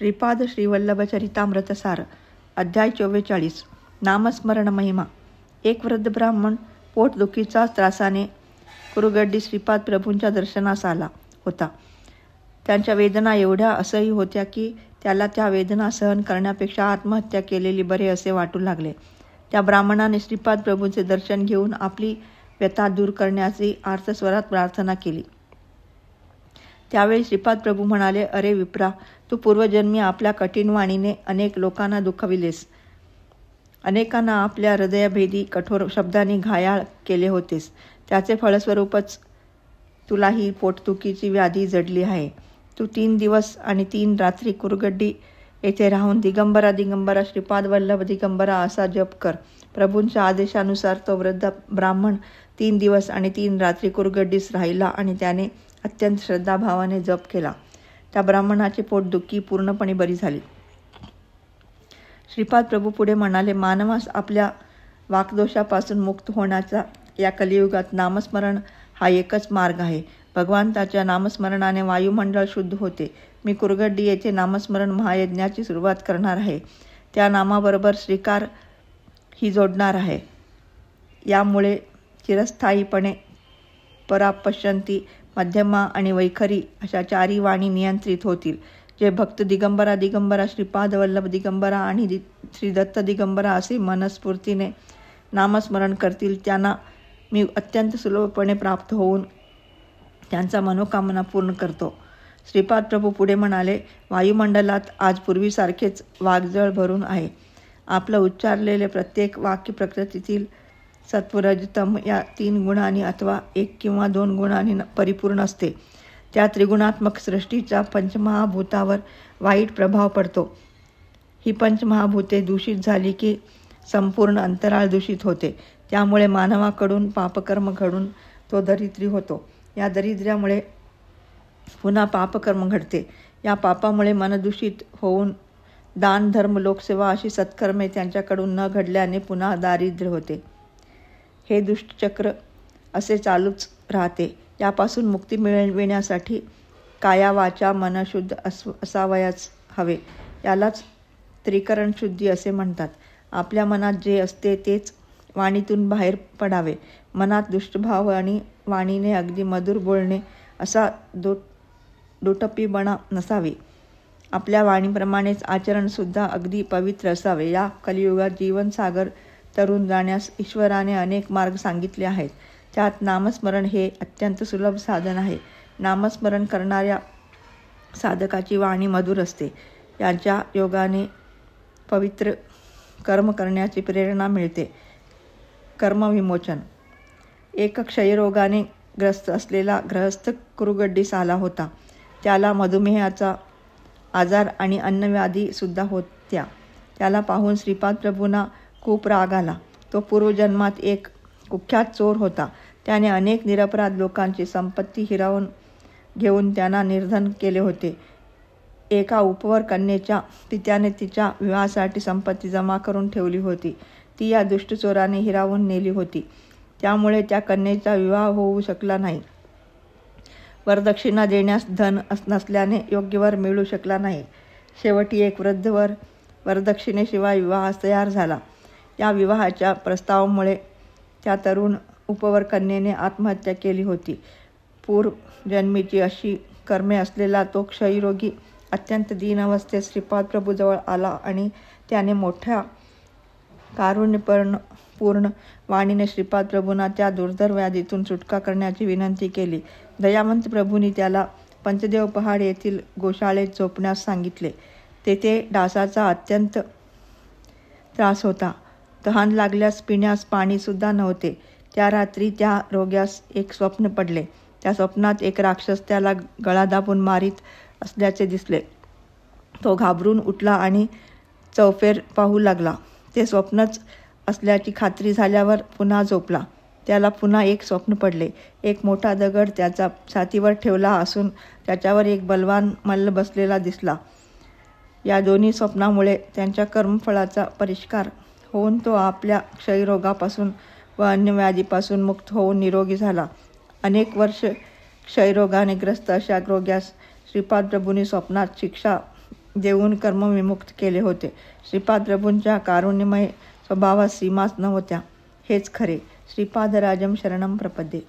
श्रीपाद श्रीवल्लभचरितामृतसार अध्याय 44 नामस्मरण महिमा. एक वृद्ध ब्राह्मण पोटदुखीच्या त्रासाने कुरुगड्डी श्रीपाद प्रभूंच्या दर्शनास आला होता. त्यांच्या वेदना एवढ्या असह्य होत्या की त्याला त्या वेदना सहन करण्यापेक्षा आत्महत्या केलेली बरे असे वाटू लागले. त्या ब्राह्मणाने श्रीपाद प्रभूंचे दर्शन घेऊन आपली व्यथा दूर करण्याची आर्तस्वरात प्रार्थना केली. त्यावेळी श्रीपाद प्रभू म्हणाले, अरे विप्रा, तू पूर्वजन्मी आपल्या कठीण वाणीने अनेक लोकांना दुखविलेस. अनेकांना आपल्या हृदयभेदी कठोर शब्दांनी घायाळ केले होतेस. त्याचे फळस्वरूपच तुला ही पोटदुखीची व्याधी जडली आहे. तू 3 दिवस आणि 3 रात्री कुरुगड्डी येथे राहून दिगंबरा दिगंबरा श्रीपाद वल्लभ दिगंबरा असा जप कर. प्रभूंच्या आदेशानुसार तो वृद्ध ब्राह्मण 3 दिवस आणि 3 रात्री कुरुगड्डीस राहिला आणि त्याने अत्यंत श्रद्धाभावाने जप केला. त्या ब्राह्मणाची पोटदुखी पूर्णपणे बरी झाली. श्रीपाद प्रभू पुढे म्हणाले, मानवास आपल्या वाकदोषापासून मुक्त होण्याचा या कलियुगात नामस्मरण हा एकच मार्ग आहे. भगवंताच्या नामस्मरणाने वायुमंडळ शुद्ध होते. मी कुरुगड्डी येथे नामस्मरण महायज्ञाची सुरुवात करणार आहे. त्या नामाबरोबर श्रीकार ही जोडणार आहे. यामुळे चिरस्थायीपणे परापश्यंती, मध्यमा आणि वैखरी अशा 4 वाणी नियंत्रित होतील. जे भक्त दिगंबरा दिगंबरा श्रीपाद वल्लभ दिगंबरा आणि श्री दत्त दिगंबरा असे मनस्फूर्तीने नामस्मरण करतील त्यांना मी अत्यंत सुलभपणे प्राप्त होऊन त्यांचा मनोकामना पूर्ण करतो. श्रीपाद प्रभू पुढे म्हणाले, वायुमंडलात आज पूर्वीसारखेच वाग्जळ भरून आहे. आपलं उच्चारलेले प्रत्येक वाक्य प्रकृतीतील सत्वरजतम या 3 गुणांनी अथवा 1 किंवा 2 गुणांनी परिपूर्ण असते. त्या त्रिगुणात्मक सृष्टीचा पंचमहाभूतावर वाईट प्रभाव पडतो. ही पंचमहाभूते दूषित झाली की संपूर्ण अंतराळ दूषित होते. त्यामुळे मानवाकडून पापकर्म घडून तो दरिद्री होतो. या दरिद्र्यामुळे पुन्हा पापकर्म घडते. या पापामुळे मनदूषित होऊन दान धर्म लोकसेवा अशी सत्कर्मे त्यांच्याकडून न घडल्याने पुन्हा दारिद्र्य होते. हे दुष्टचक्र असे चालूच राहते. यापासून मुक्ती मिळविण्यासाठी काया वाचा मन शुद्ध असावयाच हवे. यालाच त्रिकरण शुद्धी असे म्हणतात. आपल्या मनात जे असते तेच वाणीतून बाहेर पडावे. मनात दुष्टभाव आणि वाणीने अगदी मधुर बोलणे असा दोटप्पीपणा नसावी. आपल्या वाणीप्रमाणेच आचरणसुद्धा अगदी पवित्र असावे. या कलियुगात जीवनसागर तरून जाण्यास ईश्वराने अनेक मार्ग सांगितले आहेत. त्यात नामस्मरण हे अत्यंत सुलभ साधन आहे. नामस्मरण करणाऱ्या साधकाची वाणी मधुर असते. याच्या योगाने पवित्र कर्म करण्याची प्रेरणा मिळते. कर्मविमोचन. एक क्षयरोगाने ग्रस्त असलेला गृहस्थ कुरुगड्डीस आला होता. त्याला मधुमेहाचा आजार आणि अन्नव्याधी सुद्धा होत्या. त्याला पाहून श्रीपाद प्रभूंना खूप राग आला. तो पूर्वजन्मात एक कुख्यात चोर होता. त्याने अनेक निरपराध लोकांची संपत्ती हिरावून घेऊन त्यांना निर्धन केले होते. एका उपवर कन्येच्या पित्याने तिच्या विवाहासाठी संपत्ती जमा करून ठेवली होती. ती या दुष्ट चोराने हिरावून नेली होती. त्यामुळे त्या कन्येचा विवाह होऊ शकला नाही. वरदक्षिणा देण्यास धन नसल्याने योग्य वर मिळू शकला नाही. शेवटी एक वृद्ध वरदक्षिणेशिवाय विवाहास तयार झाला. या विवाहाच्या प्रस्तावामुळे त्या तरुण उपवर कन्येने आत्महत्या केली होती. पूर्वजन्मीची अशी कर्मे असलेला तो क्षयरोगी अत्यंत दीन अवस्थेत श्रीपाद प्रभूजवळ आला आणि त्याने मोठ्या कारुण्यपूर्ण वाणीने श्रीपाद प्रभूंना त्या दुर्धर व्याधीतून सुटका करण्याची विनंती केली. दयावंत प्रभूंनी त्याला पंचदेव पहाड येथील गोशाळेत झोपण्यास सांगितले. तेथे डासाचा अत्यंत त्रास होता. तहान लागल्यास पिण्यास पाणीसुद्धा नव्हते. त्या रात्री त्या रोग्यास एक स्वप्न पडले. त्या स्वप्नात एक राक्षस त्याला गळा दाबून मारीत असल्याचे दिसले. तो घाबरून उठला आणि चौफेर पाहू लागला. ते स्वप्नच असल्याची खात्री झाल्यावर पुन्हा झोपला. त्याला पुन्हा एक स्वप्न पडले. एक मोठा दगड त्याच्या छातीवर ठेवला असून त्याच्यावर एक बलवान मल्ल बसलेला दिसला. या दोन्ही स्वप्नामुळे त्यांच्या कर्मफळाचा परिष्कार होऊन तो आपल्या क्षयरोगापासून व अन्य व्याधीपासून मुक्त होऊन निरोगी झाला. अनेक वर्ष क्षयरोगाने ग्रस्त अशा रोग्यास श्रीपाद प्रभूंनी स्वप्नात शिक्षा देऊन कर्मविमुक्त केले होते. श्रीपाद प्रभूंच्या कारुण्यमय स्वभावास सीमाच नव्हत्या. हेच खरे. श्रीपादराजं शरणं प्रपद्ये.